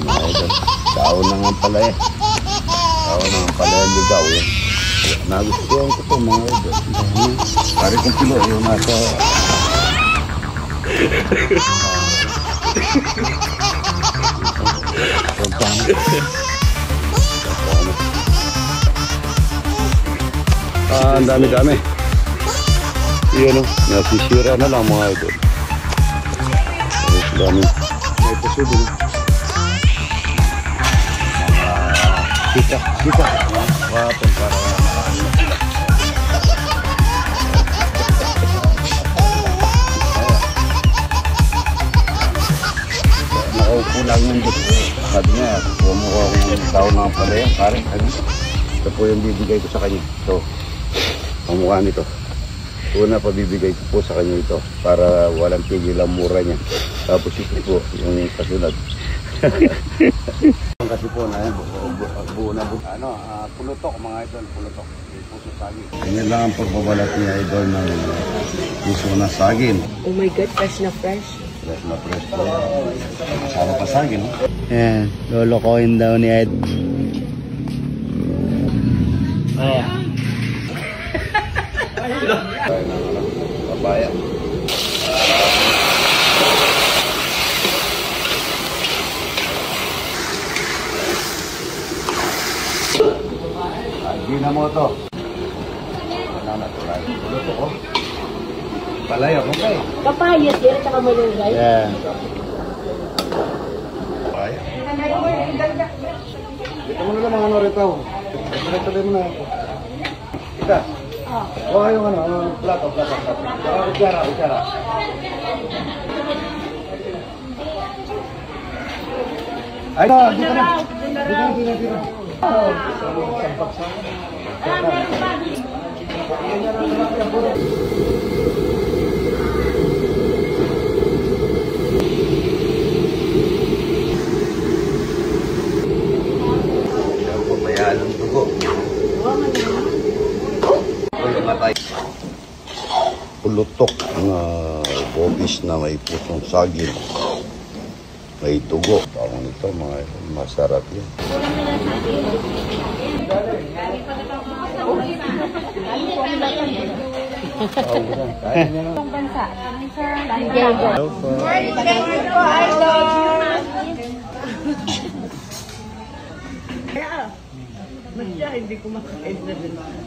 Mga idol. Daon na nga pala eh. Daon na nga pala yung ligaw eh. Nagustuhan ko ito mga idol. Pari kong kilo yung nasa... Ang dami-dami. Iyan o, nasisira na lang mga idol. Dami. May puso din. Kita. Wapon para nakaupo lang yung dito. Sabi niya, bumukha ko yung tao na pala yan. Pare, ito po yung bibigay ko sa kanya. Ito, ang mukha nito. Una pabibigay ko po sa kanya ito para walang tigil ang mura niya. Tapos ito po yung kasunod. Kasi po na yan, buo na buo. Pulutok mga idol, pulutok. Puso saging. Ganyan lang ang pagbabalat niya idol ng puso na saging. Oh my God, fresh na fresh. Fresh na fresh po. Masarap pa saging. Ayan, lolokohin daw ni Ed. Ayan. Papaya. Gina mo to. Natural. Luto ko. Palaya ko kay. Papaya, sir, at saka malunggay. Yeah. Papaya. Dito mo na lang mga ano rito. Dito mo na ako. Kita. Oh, yung ano, plato. Kutsara. Ay, dito na. Dito. Pabayaan ng dugo. Pulutok na bobis na may pusong saging. May dugo. Tawag nito, masarap yun. Hindi ko makain na din.